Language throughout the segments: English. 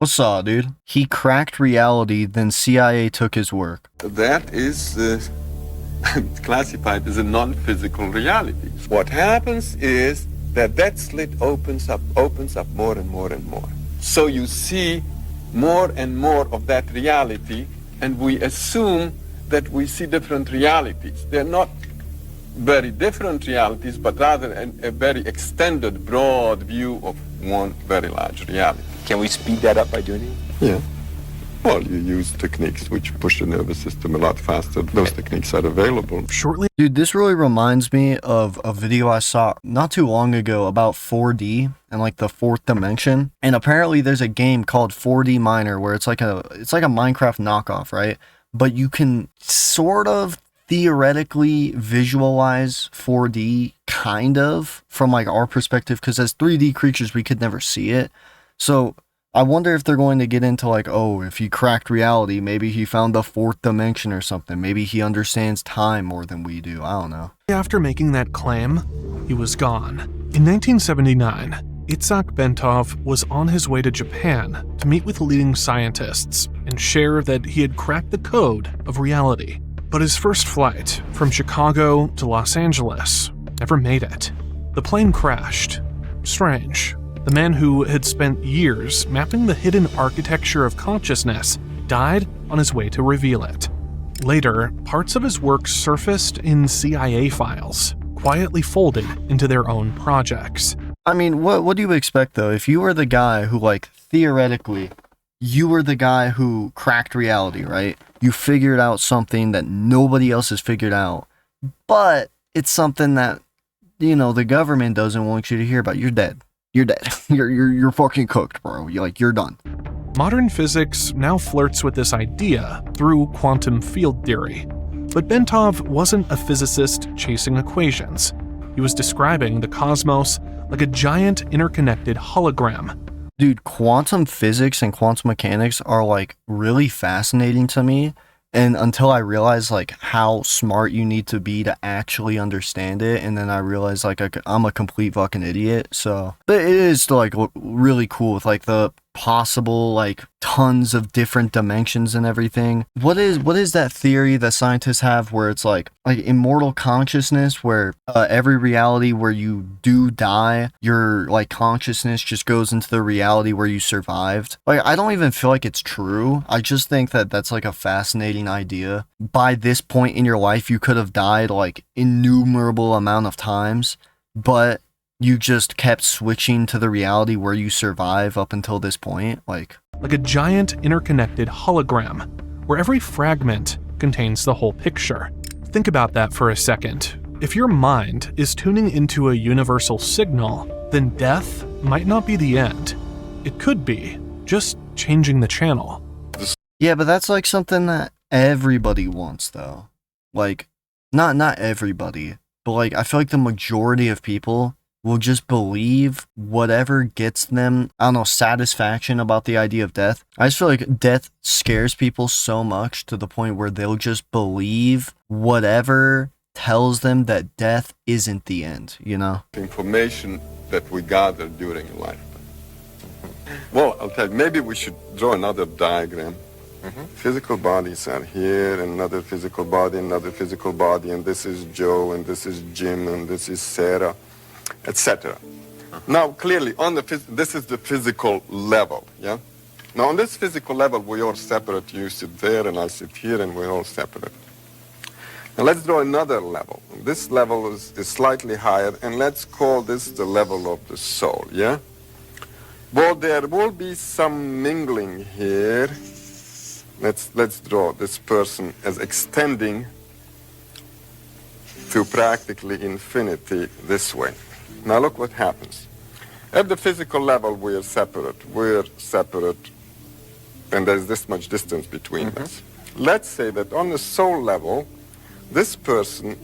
What's up, dude? He cracked reality, then CIA took his work. That is classified as a non-physical reality. What happens is that slit opens up more and more and more. So you see more and more of that reality, and we assume that we see different realities. They're not very different realities, but rather a very extended, broad view of one very large reality. Can we speed that up by doing it? Yeah. Well, you use techniques which push the nervous system a lot faster. Those techniques are available. Dude, this really reminds me of a video I saw not too long ago about 4D and like the fourth dimension. And apparently there's a game called 4D Miner where it's like a Minecraft knockoff, right? But you can sort of theoretically visualize 4D kind of from like our perspective, because as 3D creatures we could never see it. So I wonder if they're going to get into like, oh, if he cracked reality, maybe he found the fourth dimension or something. Maybe he understands time more than we do. I don't know. After making that claim, he was gone. In 1979, Itzhak Bentov was on his way to Japan to meet with leading scientists and share that he had cracked the code of reality. But his first flight from Chicago to Los Angeles never made it. The plane crashed. Strange. The man who had spent years mapping the hidden architecture of consciousness died on his way to reveal it. Later, parts of his work surfaced in CIA files, quietly folded into their own projects. I mean, what do you expect though? If you were the guy who, like, theoretically, you were the guy who cracked reality, right? You figured out something that nobody else has figured out, but it's something that, you know, the government doesn't want you to hear about. You're dead. You're dead. You're fucking cooked, bro. You're done. Modern physics now flirts with this idea through quantum field theory. But Bentov wasn't a physicist chasing equations. He was describing the cosmos like a giant interconnected hologram. Dude, quantum physics and quantum mechanics are like really fascinating to me. And until I realized like how smart you need to be to actually understand it, and then I realized like I'm a complete fucking idiot. So, but it is like really cool with like the possible like tons of different dimensions and everything. What is that theory that scientists have where it's like immortal consciousness, where every reality where you do die, your like consciousness just goes into the reality where you survived? Like, I don't even feel like it's true. I just think that that's like a fascinating idea. By this point in your life, you could have died like innumerable amount of times, but you just kept switching to the reality where you survive up until this point. Like a giant interconnected hologram, where every fragment contains the whole picture. Think about that for a second. If your mind is tuning into a universal signal, then death might not be the end. It could be just changing the channel. Yeah, but that's like something that everybody wants though. Like, not everybody, but like I feel like the majority of people will just believe whatever gets them, I don't know, satisfaction about the idea of death. I just feel like death scares people so much to the point where they'll just believe whatever tells them that death isn't the end, you know? Information that we gather during a lifetime. Well, I'll tell you, maybe we should draw another diagram. Physical bodies are here, another physical body, and this is Joe, and this is Jim, and this is Sarah, etc. Now, clearly, this is the physical level, yeah? Now, on this physical level, we are separate. You sit there, and I sit here, and we're all separate. Now, let's draw another level. This level is slightly higher, and let's call this the level of the soul, yeah? Well, there will be some mingling here. Let's draw this person as extending to practically infinity this way. Now look what happens. At the physical level, we're separate, and there's this much distance between us. Let's say that on the soul level, this person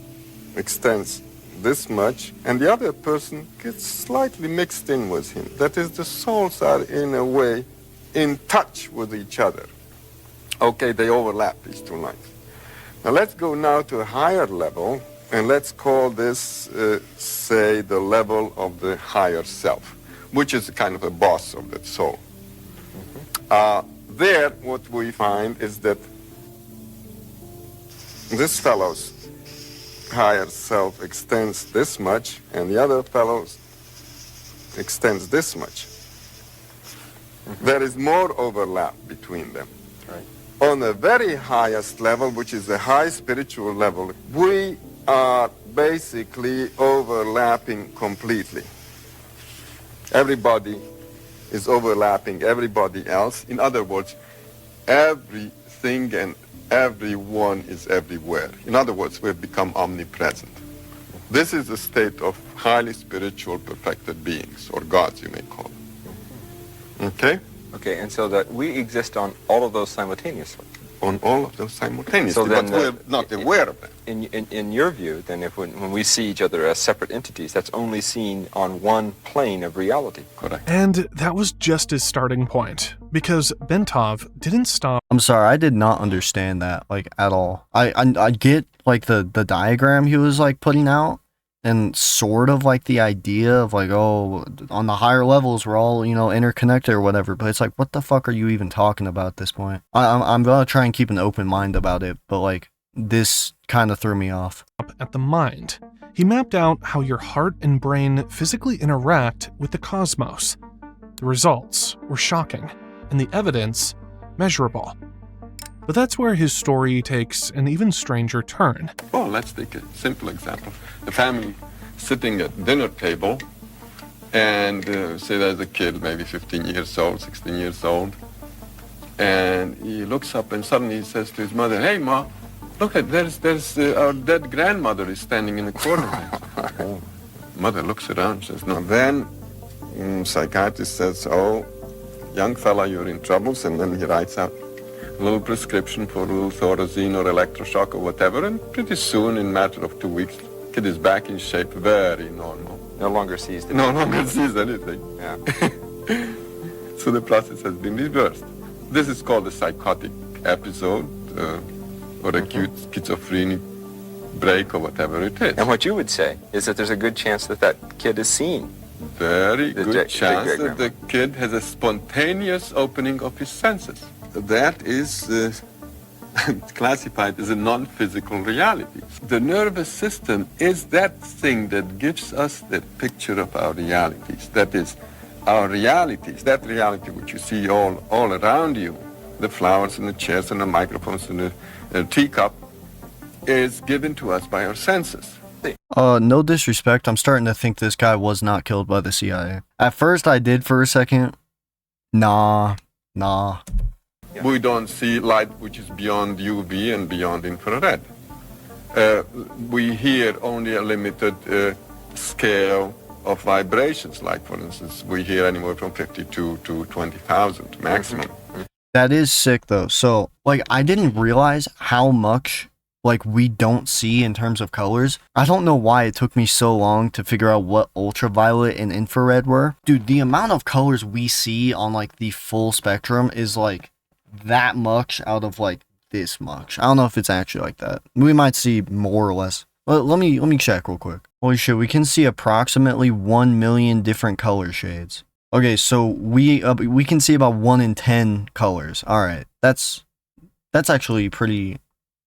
extends this much, and the other person gets slightly mixed in with him. That is, the souls are, in a way, in touch with each other. Okay, they overlap, these two lines. Now let's go now to a higher level, and let's call this, say, the level of the higher self, which is kind of a boss of that soul. There, what we find is that this fellow's higher self extends this much, and the other fellow's extends this much. There is more overlap between them. Right. On the very highest level, which is the high spiritual level, we are basically overlapping completely. Everybody is overlapping everybody else. In other words, everything and everyone is everywhere. In other words, we've become omnipresent. This is the state of highly spiritual perfected beings, or gods you may call them. Okay? Okay, and so that we exist on all of those simultaneously. On all of them simultaneously, So then, but we're not aware of them. In your view, then, if when we see each other as separate entities, that's only seen on one plane of reality. Correct. And that was just his starting point, because Bentov didn't stop. I'm sorry, I did not understand that like at all. I get like the diagram he was like putting out, and sort of like the idea of like, oh, on the higher levels we're all, you know, interconnected or whatever, but it's like, what the fuck are you even talking about at this point? I'm gonna try and keep an open mind about it, but like this kind of threw me off. At the mind. He mapped out how your heart and brain physically interact with the cosmos. The results were shocking, and the evidence measurable. But that's where his story takes an even stranger turn. Well, let's take a simple example. The family sitting at dinner table, and say there's a kid, maybe 15 years old, 16 years old, and he looks up and suddenly he says to his mother, "Hey, Ma, look at there's our dead grandmother is standing in the corner." Mother looks around and says, "No." Then psychiatrist says, "Oh, young fella, you're in troubles," and then he writes out a little prescription for a little Thorazine or electroshock or whatever, and pretty soon, in a matter of 2 weeks, kid is back in shape, very normal. No longer sees the No longer sees anything. Yeah. So the process has been reversed. This is called a psychotic episode, or acute schizophrenic break, or whatever it is. And what you would say is that there's a good chance that that kid is seen. Very The good chance that diagram. the kid has a spontaneous opening of his senses. That is classified as a non-physical reality. The nervous system is that thing that gives us the picture of our realities. That is, our realities, that reality which you see all around you, the flowers and the chairs and the microphones and the teacup, is given to us by our senses. No disrespect, I'm starting to think this guy was not killed by the CIA. At first I did for a second. Nah. We don't see light which is beyond UV and beyond infrared. We hear only a limited scale of vibrations, like for instance, we hear anywhere from 52 to 20,000 maximum. That is sick though. So like I didn't realize how much like we don't see in terms of colors. I don't know why it took me so long to figure out what ultraviolet and infrared were. Dude, the amount of colors we see on like the full spectrum is like that much out of like this much. I don't know if it's actually like that. We might see more or less. Let me check real quick. Holy shit, we can see approximately 1 million different color shades. Okay, so we can see about 1 in 10 colors. All right, that's actually pretty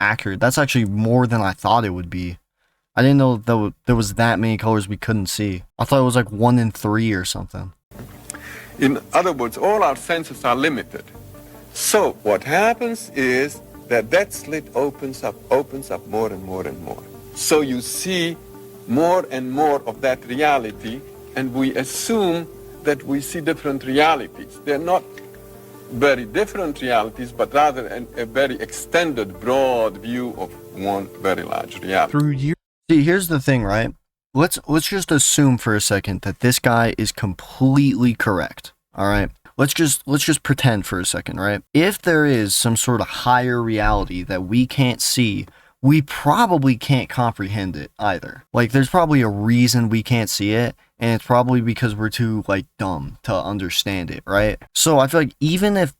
accurate. That's actually more than I thought it would be. I didn't know that there was that many colors we couldn't see. I thought it was like 1 in 3 or something. In other words, all our senses are limited. So what happens is that slit opens up more and more and more. So you see more and more of that reality, and we assume that we see different realities. They're not very different realities, but rather a very extended, broad view of one very large reality. Through years See, here's the thing, right? Let's just assume for a second that this guy is completely correct. All right? Let's just pretend for a second, right? If there is some sort of higher reality that we can't see, we probably can't comprehend it either. Like, there's probably a reason we can't see it, and it's probably because we're too, like, dumb to understand it, right? So I feel like even if,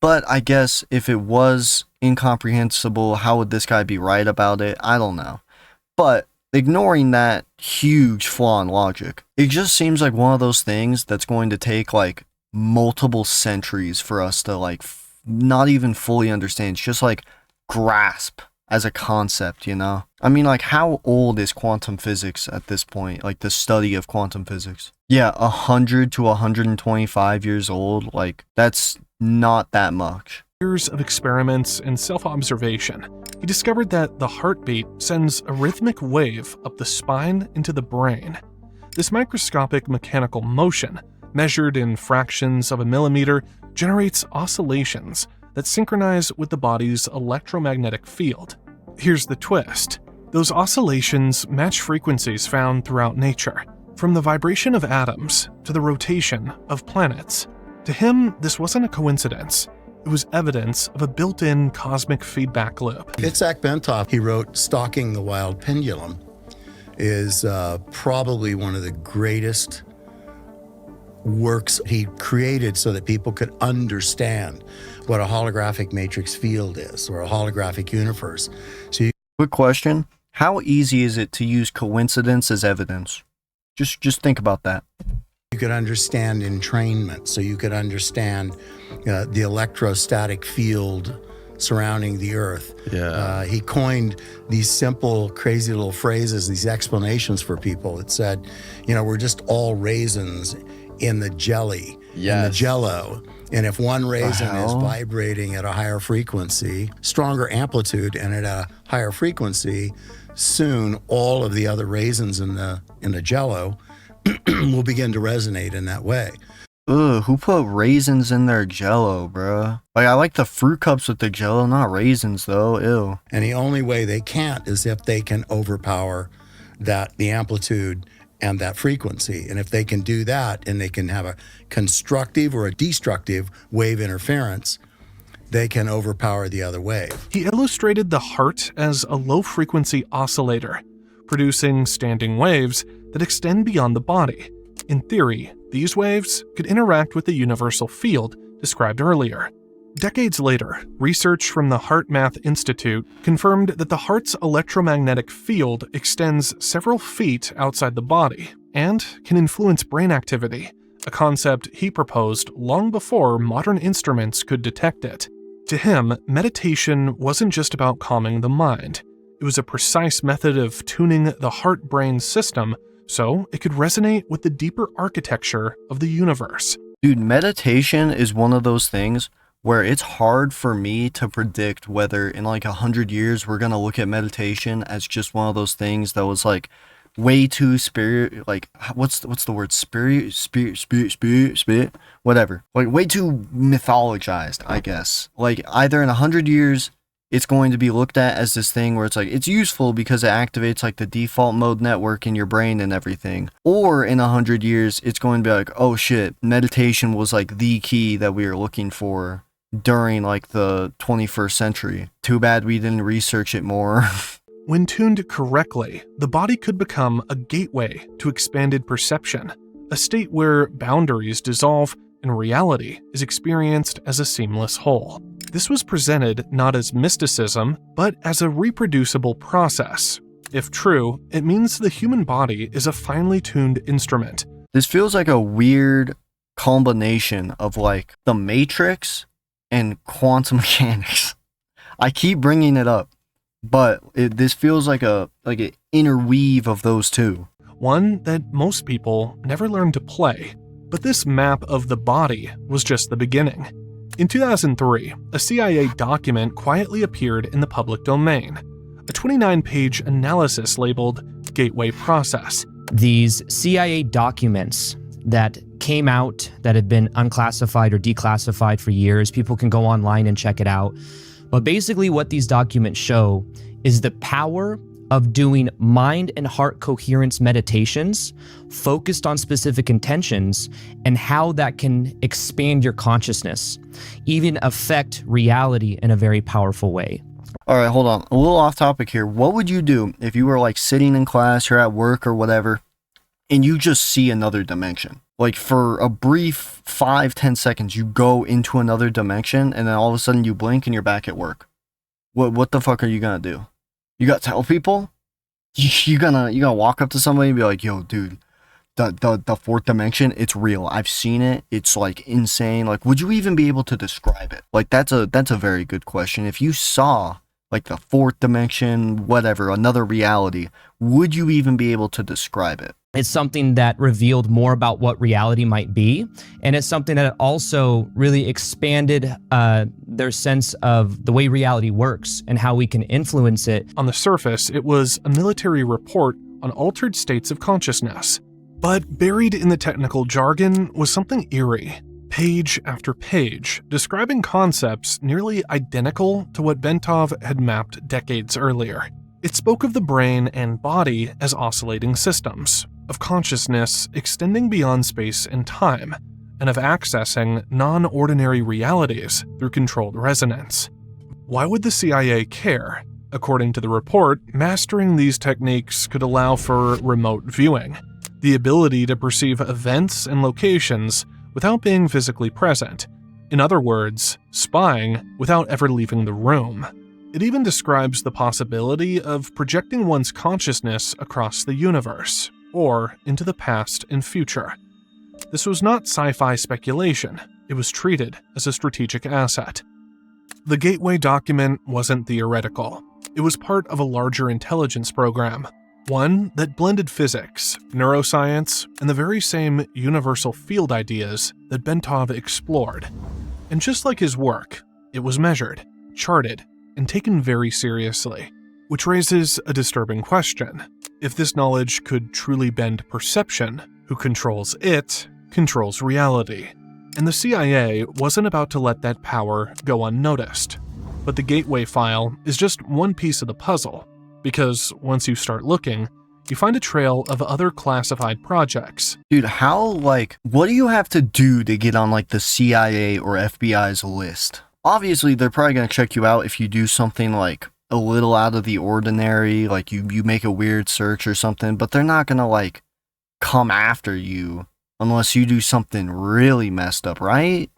but I guess if it was incomprehensible, how would this guy be right about it? I don't know. But ignoring that huge flaw in logic, it just seems like one of those things that's going to take, like, multiple centuries for us to like not even fully understand. It's just like grasp as a concept, you know? I mean, like, how old is quantum physics at this point? Like, the study of quantum physics? Yeah, 100 to 125 years old. Like, that's not that much. Years of experiments and self-observation, he discovered that the heartbeat sends a rhythmic wave up the spine into the brain. This microscopic mechanical motion, measured in fractions of a millimeter, generates oscillations that synchronize with the body's electromagnetic field. Here's the twist. Those oscillations match frequencies found throughout nature, from the vibration of atoms to the rotation of planets. To him, this wasn't a coincidence. It was evidence of a built-in cosmic feedback loop. Itzhak Bentov, he wrote Stalking the Wild Pendulum, is probably one of the greatest works he created so that people could understand what a holographic matrix field is, or a holographic universe. So Quick question. How easy is it to use coincidence as evidence? Just think about that. you could understand entrainment, so you could understand the electrostatic field surrounding the Earth. Yeah. He coined these simple, crazy little phrases, these explanations for people. It said, we're just all raisins in the jelly, in the jello. And if one raisin is vibrating at a higher frequency, stronger amplitude, and at a higher frequency, soon all of the other raisins in the jello will begin to resonate in that way. Ugh, who put raisins in their jello, bruh? Like, I like the fruit cups with the jello, not raisins, though. Ew. And the only way they can't is if they can overpower the amplitude and that frequency. And if they can do that, and they can have a constructive or a destructive wave interference, they can overpower the other wave. He illustrated the heart as a low-frequency oscillator, producing standing waves that extend beyond the body. In theory, these waves could interact with the universal field described earlier. Decades later, research from the HeartMath Institute confirmed that the heart's electromagnetic field extends several feet outside the body and can influence brain activity, a concept he proposed long before modern instruments could detect it. To him, meditation wasn't just about calming the mind. It was a precise method of tuning the heart-brain system so it could resonate with the deeper architecture of the universe. Dude, meditation is one of those things where it's hard for me to predict whether in like 100 years we're gonna look at meditation as just one of those things that was like way too what's the word, spirit, whatever, like way too mythologized, I guess. Like either in 100 years it's going to be looked at as this thing where it's like it's useful because it activates like the default mode network in your brain and everything, or in 100 years it's going to be like, oh shit, meditation was like the key that we were looking for during like the 21st century. Too bad we didn't research it more. When tuned correctly, the body could become a gateway to expanded perception, a state where boundaries dissolve and reality is experienced as a seamless whole. This was presented not as mysticism, but as a reproducible process. If true, it means the human body is a finely tuned instrument. This feels like a weird combination of like the Matrix and quantum mechanics. I keep bringing it up, but this feels like an interweave of those two. One that most people never learn to play. But this map of the body was just the beginning. In 2003, a CIA document quietly appeared in the public domain, a 29-page analysis labeled Gateway Process. These CIA documents that came out that had been unclassified or declassified for years, people can go online and check it out. But basically what these documents show is the power of doing mind and heart coherence meditations focused on specific intentions and how that can expand your consciousness, even affect reality in a very powerful way. All right, hold on. A little off topic here. What would you do if you were like sitting in class or at work or whatever, and you just see another dimension? Like for a brief 5-10 seconds, you go into another dimension and then all of a sudden you blink and you're back at work. What the fuck are you gonna do? You gotta tell people? You gonna walk up to somebody and be like, yo, dude, the fourth dimension, it's real. I've seen it. It's like insane. Like, would you even be able to describe it? Like, that's a very good question. If you saw like the fourth dimension, whatever, another reality, would you even be able to describe it? It's something that revealed more about what reality might be. And it's something that also really expanded their sense of the way reality works and how we can influence it. On the surface, it was a military report on altered states of consciousness. But buried in the technical jargon was something eerie. Page after page, describing concepts nearly identical to what Bentov had mapped decades earlier. It spoke of the brain and body as oscillating systems, of consciousness extending beyond space and time, and of accessing non-ordinary realities through controlled resonance. Why would the CIA care? According to the report, mastering these techniques could allow for remote viewing, the ability to perceive events and locations without being physically present. In other words, spying without ever leaving the room. It even describes the possibility of projecting one's consciousness across the universe, or into the past and future. This was not sci-fi speculation, it was treated as a strategic asset. The Gateway document wasn't theoretical. It was part of a larger intelligence program, one that blended physics, neuroscience, and the very same universal field ideas that Bentov explored. And just like his work, it was measured, charted, and taken very seriously. Which raises a disturbing question. If this knowledge could truly bend perception, who controls it controls reality. And the CIA wasn't about to let that power go unnoticed. But the Gateway file is just one piece of the puzzle, because once you start looking, you find a trail of other classified projects. Dude, what do you have to do to get on like the CIA or FBI's list? Obviously, they're probably going to check you out if you do something like a little out of the ordinary, like you make a weird search or something, but they're not going to like come after you unless you do something really messed up, right?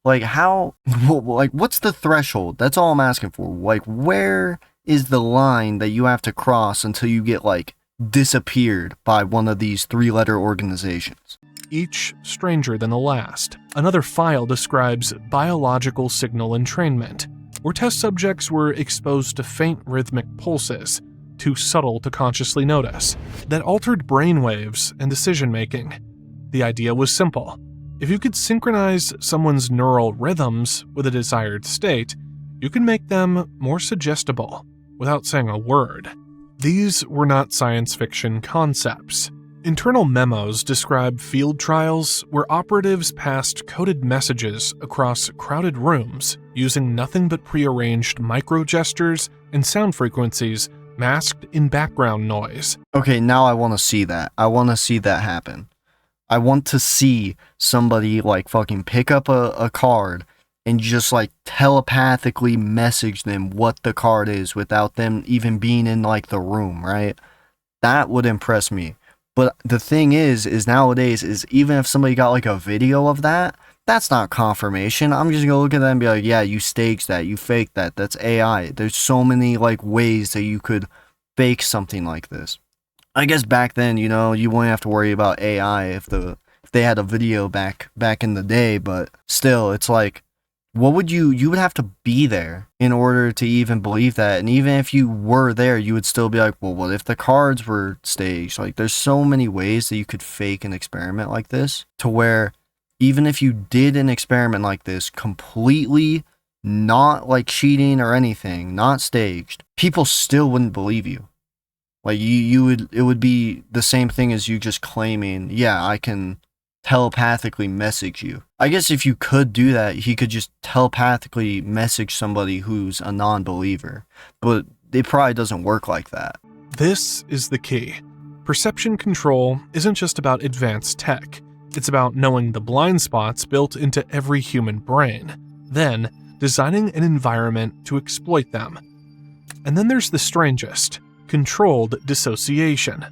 Like how, like what's the threshold? That's all I'm asking for. Like where is the line that you have to cross until you get like disappeared by one of these 3-letter organizations? Each stranger than the last. Another file describes biological signal entrainment, where test subjects were exposed to faint rhythmic pulses, too subtle to consciously notice, that altered brainwaves and decision-making. The idea was simple. If you could synchronize someone's neural rhythms with a desired state, you can make them more suggestible without saying a word. These were not science fiction concepts. Internal memos describe field trials where operatives passed coded messages across crowded rooms using nothing but prearranged micro-gestures and sound frequencies masked in background noise. Okay, now I want to see that. I want to see that happen. I want to see somebody like fucking pick up a card and just like telepathically message them what the card is without them even being in like the room, right? That would impress me. But the thing is nowadays is even if somebody got like a video of that, that's not confirmation. I'm just gonna look at that and be like, yeah, you staged that, you faked that, that's AI. There's so many like ways that you could fake something like this. I guess back then, you know, you wouldn't have to worry about AI if they had a video back in the day, but still, it's like, what would you would have to be there in order to even believe that. And even if you were there, you would still be like, well, what if the cards were staged? Like, there's so many ways that you could fake an experiment like this, to where even if you did an experiment like this completely not like cheating or anything, not staged, people still wouldn't believe you. Like it would be the same thing as you just claiming, yeah, I can telepathically message you. I guess if you could do that, he could just telepathically message somebody who's a non-believer, but it probably doesn't work like that. This is the key. Perception control isn't just about advanced tech. It's about knowing the blind spots built into every human brain, then designing an environment to exploit them. And then there's the strangest, controlled dissociation.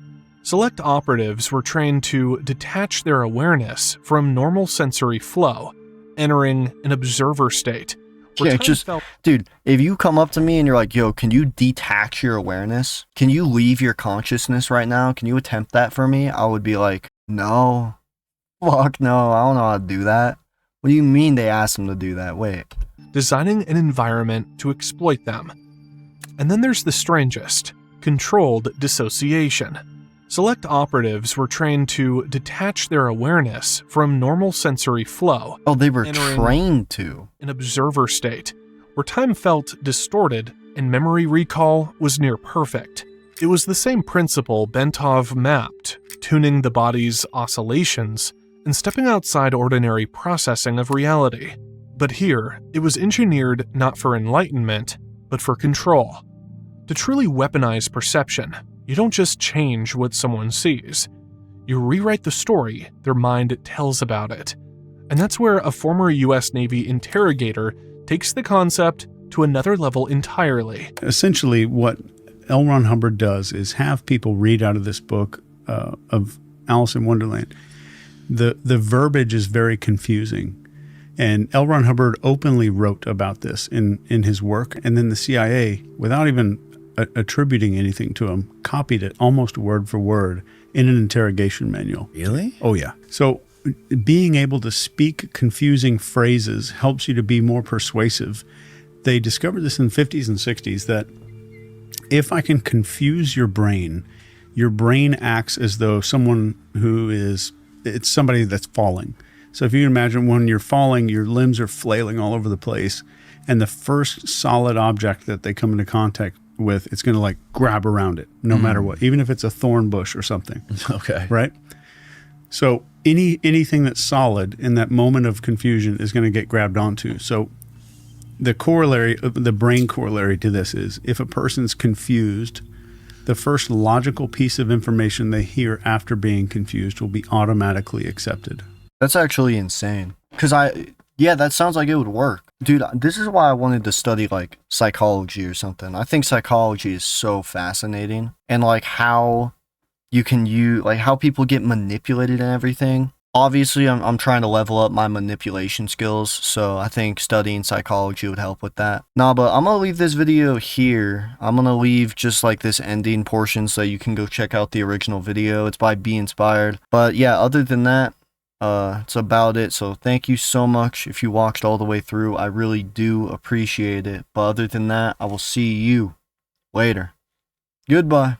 Select operatives were trained to detach their awareness from normal sensory flow, entering an observer state, where Yeah, time just, felt dude, if you come up to me and you're like, yo, can you detach your awareness? Can you leave your consciousness right now? Can you attempt that for me? I would be like, no. Fuck no, I don't know how to do that. What do you mean they asked him to do that? Wait. designing an environment to exploit them. And then there's the strangest, controlled dissociation. Select operatives were trained to detach their awareness from normal sensory flow, Oh, they were entering trained to. an observer state, where time felt distorted and memory recall was near perfect. It was the same principle Bentov mapped, tuning the body's oscillations and stepping outside ordinary processing of reality. But here, it was engineered not for enlightenment, but for control. To truly weaponize perception, you don't just change what someone sees. You rewrite the story their mind tells about it. And that's where a former US Navy interrogator takes the concept to another level entirely. Essentially, what L. Ron Hubbard does is have people read out of this book of Alice in Wonderland. The verbiage is very confusing. And L. Ron Hubbard openly wrote about this in his work. And then the CIA, without even attributing anything to him, copied it almost word for word in an interrogation manual. Really? Oh, yeah. So being able to speak confusing phrases helps you to be more persuasive. They discovered this in the 50s and 60s that if I can confuse your brain acts as though it's somebody that's falling. So if you can imagine when you're falling, your limbs are flailing all over the place, and the first solid object that they come into contact with, it's going to like grab around it, no matter what, even if it's a thorn bush or something. Okay. Right? So anything that's solid in that moment of confusion is going to get grabbed onto. So the brain corollary to this is if a person's confused, the first logical piece of information they hear after being confused will be automatically accepted. That's actually insane. That sounds like it would work. Dude, this is why I wanted to study like psychology or something. I think psychology is so fascinating, and like how you can use, like how people get manipulated and everything. Obviously, I'm trying to level up my manipulation skills, so I think studying psychology would help with that. Nah, but I'm gonna leave this video here. I'm gonna leave just like this ending portion so you can go check out the original video. It's by Be Inspired. But yeah, other than that, it's about it. So thank you so much if you watched all the way through. I really do appreciate it. But other than that, I will see you later. Goodbye.